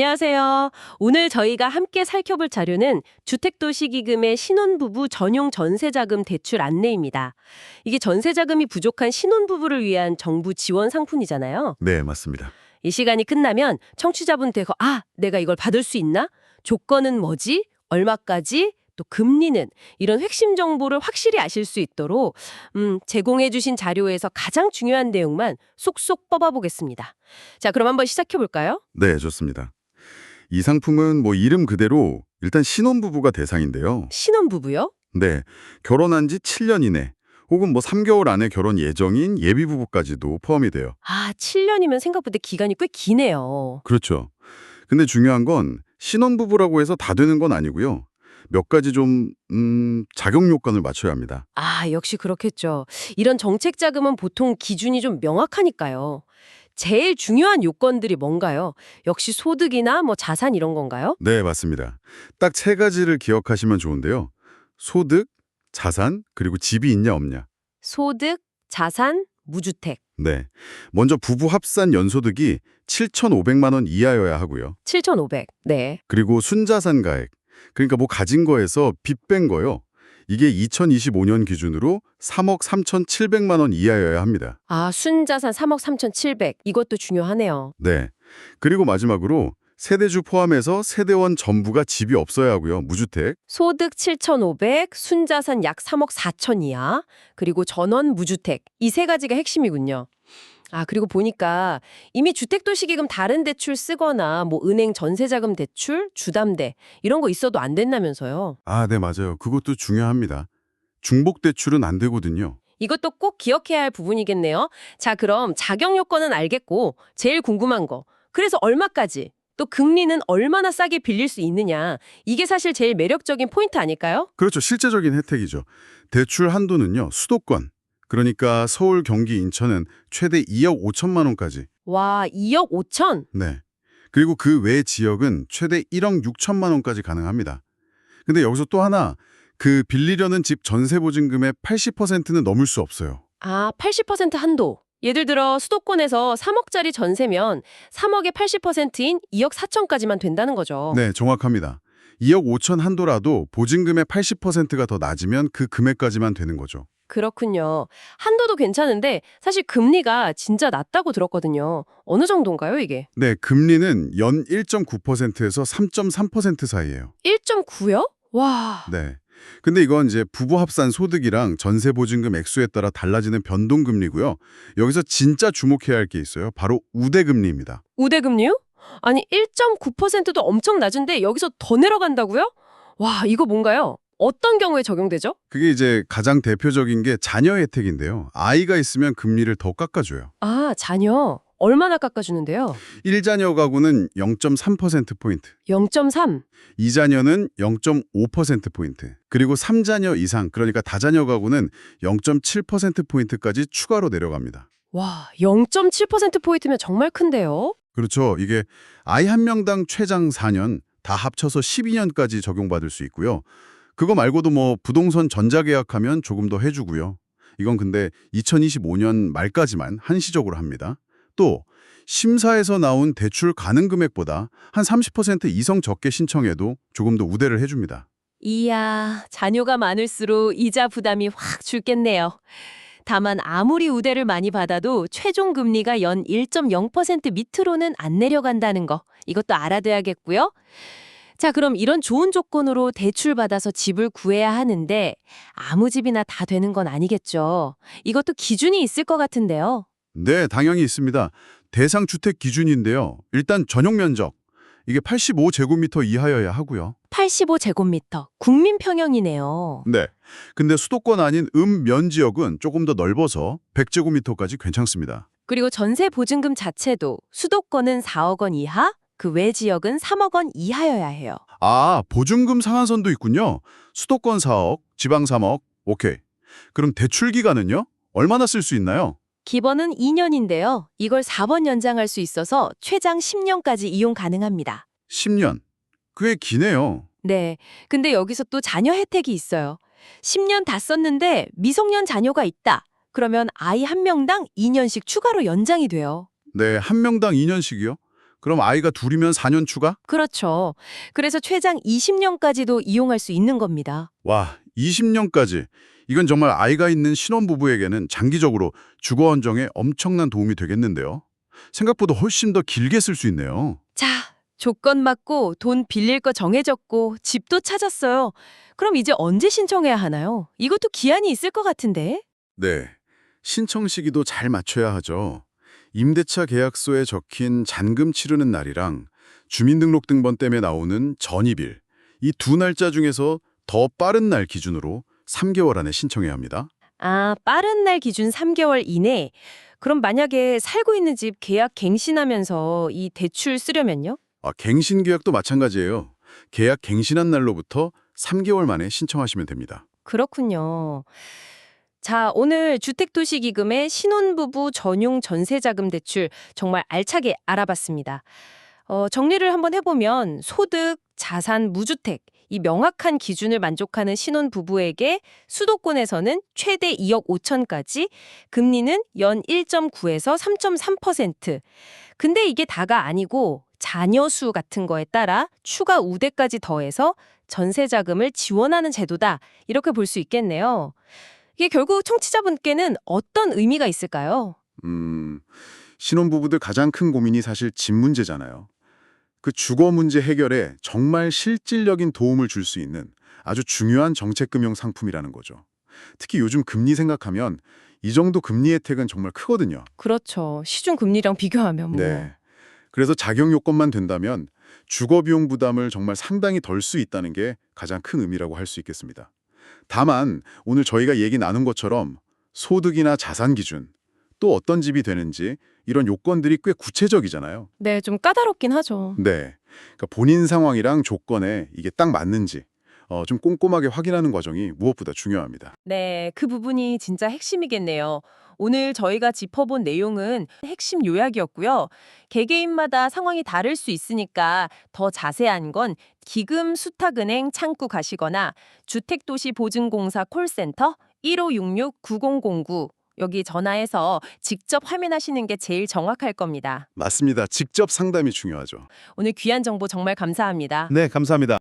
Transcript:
안녕하세요. 오늘 저희가 함께 살펴볼 자료는 주택도시기금의 신혼부부 전용 전세자금 대출 안내입니다. 이게 전세자금이 부족한 신혼부부를 위한 정부 지원 상품이잖아요. 네, 맞습니다. 이 시간이 끝나면 청취자분들과 내가 이걸 받을 수 있나? 조건은 뭐지? 얼마까지? 또 금리는? 이런 핵심 정보를 확실히 아실 수 있도록 제공해 주신 자료에서 가장 중요한 내용만 쏙쏙 뽑아보겠습니다. 자, 그럼 한번 시작해 볼까요? 네, 좋습니다. 이 상품은 이름 그대로 일단 신혼부부가 대상인데요. 신혼부부요? 네, 결혼한 지 7년 이내 혹은 3개월 안에 결혼 예정인 예비부부까지도 포함이 돼요. 7년이면 생각보다 기간이 꽤 기네요. 그렇죠. 근데 중요한 건 신혼부부라고 해서 다 되는 건 아니고요. 몇 가지 자격 요건을 맞춰야 합니다. 역시 그렇겠죠. 이런 정책 자금은 보통 기준이 좀 명확하니까요. 제일 중요한 요건들이 뭔가요? 역시 소득이나 자산 이런 건가요? 네, 맞습니다. 딱 세 가지를 기억하시면 좋은데요. 소득, 자산, 그리고 집이 있냐 없냐. 소득, 자산, 무주택. 네. 먼저 부부 합산 연소득이 7,500만 원 이하여야 하고요. 7,500. 네. 그리고 순자산 가액, 그러니까 가진 거에서 빚 뺀 거요. 이게 2025년 기준으로 3억 3,700만 원 이하여야 합니다. 순자산 3억 3,700. 이것도 중요하네요. 네. 그리고 마지막으로 세대주 포함해서 세대원 전부가 집이 없어야 하고요. 무주택. 소득 7,500, 순자산 약 3억 4천 이하, 그리고 전원 무주택. 이 세 가지가 핵심이군요. 그리고 보니까 이미 주택도시기금 다른 대출 쓰거나 은행 전세자금 대출, 주담대 이런 거 있어도 안 된다면서요. 네, 맞아요. 그것도 중요합니다. 중복 대출은 안 되거든요. 이것도 꼭 기억해야 할 부분이겠네요. 자, 그럼 자격 요건은 알겠고 제일 궁금한 거. 그래서 얼마까지? 또 금리는 얼마나 싸게 빌릴 수 있느냐. 이게 사실 제일 매력적인 포인트 아닐까요? 그렇죠. 실제적인 혜택이죠. 대출 한도는요. 수도권. 그러니까 서울, 경기, 인천은 최대 2억 5천만 원까지. 와, 2억 5천? 네. 그리고 그 외 지역은 최대 1억 6천만 원까지 가능합니다. 근데 여기서 또 하나, 그 빌리려는 집 전세보증금의 80%는 넘을 수 없어요. 80% 한도. 예를 들어 수도권에서 3억짜리 전세면 3억의 80%인 2억 4천까지만 된다는 거죠. 네, 정확합니다. 2억 5천 한도라도 보증금의 80%가 더 낮으면 그 금액까지만 되는 거죠. 그렇군요. 한도도 괜찮은데 사실 금리가 진짜 낮다고 들었거든요. 어느 정도인가요, 이게? 네, 금리는 연 1.9%에서 3.3% 사이예요. 1.9요? 와. 네. 근데 이건 이제 부부 합산 소득이랑 전세 보증금 액수에 따라 달라지는 변동금리고요. 여기서 진짜 주목해야 할 게 있어요. 바로 우대금리입니다. 우대금리요? 아니, 1.9%도 엄청 낮은데 여기서 더 내려간다고요? 와, 이거 뭔가요? 어떤 경우에 적용되죠? 그게 이제 가장 대표적인 게 자녀 혜택인데요. 아이가 있으면 금리를 더 깎아줘요. 자녀. 얼마나 깎아주는데요? 1자녀 가구는 0.3%포인트, 0.3. 2자녀는 0.5%포인트, 그리고 3자녀 이상, 그러니까 다자녀 가구는 0.7%포인트까지 추가로 내려갑니다. 와, 0.7%포인트면 정말 큰데요? 그렇죠. 이게 아이 한 명당 최장 4년, 다 합쳐서 12년까지 적용받을 수 있고요. 그거 말고도 부동산 전자계약하면 조금 더 해주고요. 이건 근데 2025년 말까지만 한시적으로 합니다. 또 심사에서 나온 대출 가능 금액보다 한 30% 이상 적게 신청해도 조금 더 우대를 해줍니다. 이야, 자녀가 많을수록 이자 부담이 확 줄겠네요. 다만 아무리 우대를 많이 받아도 최종 금리가 연 1.0% 밑으로는 안 내려간다는 거, 이것도 알아둬야겠고요. 자, 그럼 이런 좋은 조건으로 대출받아서 집을 구해야 하는데 아무 집이나 다 되는 건 아니겠죠. 이것도 기준이 있을 것 같은데요. 네, 당연히 있습니다. 대상 주택 기준인데요. 일단 전용 면적, 이게 85제곱미터 이하여야 하고요. 85제곱미터, 국민 평형이네요. 네. 근데 수도권 아닌 면지역은 조금 더 넓어서 100제곱미터까지 괜찮습니다. 그리고 전세 보증금 자체도 수도권은 4억 원 이하, 그 외 지역은 3억 원 이하여야 해요. 보증금 상한선도 있군요. 수도권 4억, 지방 3억. 오케이. 그럼 대출 기간은요? 얼마나 쓸 수 있나요? 기본은 2년인데요. 이걸 4번 연장할 수 있어서 최장 10년까지 이용 가능합니다. 10년. 꽤 기네요. 네. 근데 여기서 또 자녀 혜택이 있어요. 10년 다 썼는데 미성년 자녀가 있다. 그러면 아이 한 명당 2년씩 추가로 연장이 돼요. 네, 한 명당 2년씩이요? 그럼 아이가 둘이면 4년 추가? 그렇죠. 그래서 최장 20년까지도 이용할 수 있는 겁니다. 와, 20년까지. 이건 정말 아이가 있는 신혼부부에게는 장기적으로 주거 안정에 엄청난 도움이 되겠는데요. 생각보다 훨씬 더 길게 쓸 수 있네요. 자, 조건 맞고 돈 빌릴 거 정해졌고 집도 찾았어요. 그럼 이제 언제 신청해야 하나요? 이것도 기한이 있을 것 같은데. 네, 신청 시기도 잘 맞춰야 하죠. 임대차 계약서에 적힌 잔금 치르는 날이랑 주민등록등본 때문에 나오는 전입일, 이 두 날짜 중에서 더 빠른 날 기준으로 3개월 안에 신청해야 합니다. 아, 빠른 날 기준 3개월 이내. 그럼 만약에 살고 있는 집 계약 갱신하면서 이 대출 쓰려면요? 갱신 계약도 마찬가지예요. 계약 갱신한 날로부터 3개월 만에 신청하시면 됩니다. 그렇군요. 자, 오늘 주택도시기금의 신혼부부 전용 전세자금 대출 정말 알차게 알아봤습니다. 정리를 한번 해보면 소득, 자산, 무주택 이 명확한 기준을 만족하는 신혼부부에게 수도권에서는 최대 2억 5천까지, 금리는 연 1.9에서 3.3%. 근데 이게 다가 아니고 자녀 수 같은 거에 따라 추가 우대까지 더해서 전세자금을 지원하는 제도다. 이렇게 볼 수 있겠네요. 이게 결국 청취자분께는 어떤 의미가 있을까요? 신혼부부들 가장 큰 고민이 사실 집 문제잖아요. 그 주거 문제 해결에 정말 실질적인 도움을 줄 수 있는 아주 중요한 정책금융 상품이라는 거죠. 특히 요즘 금리 생각하면 이 정도 금리 혜택은 정말 크거든요. 그렇죠. 시중금리랑 비교하면 뭐. 네. 그래서 작용 요건만 된다면 주거 비용 부담을 정말 상당히 덜 수 있다는 게 가장 큰 의미라고 할 수 있겠습니다. 다만 오늘 저희가 얘기 나눈 것처럼 소득이나 자산 기준, 또 어떤 집이 되는지 이런 요건들이 꽤 구체적이잖아요. 네, 좀 까다롭긴 하죠. 네. 그러니까 본인 상황이랑 조건에 이게 딱 맞는지 좀 꼼꼼하게 확인하는 과정이 무엇보다 중요합니다. 네, 그 부분이 진짜 핵심이겠네요. 오늘 저희가 짚어본 내용은 핵심 요약이었고요. 개개인마다 상황이 다를 수 있으니까 더 자세한 건 기금 수탁은행 창구 가시거나 주택도시보증공사 콜센터 1566-9009 여기 전화해서 직접 확인하시는 게 제일 정확할 겁니다. 맞습니다. 직접 상담이 중요하죠. 오늘 귀한 정보 정말 감사합니다. 네, 감사합니다.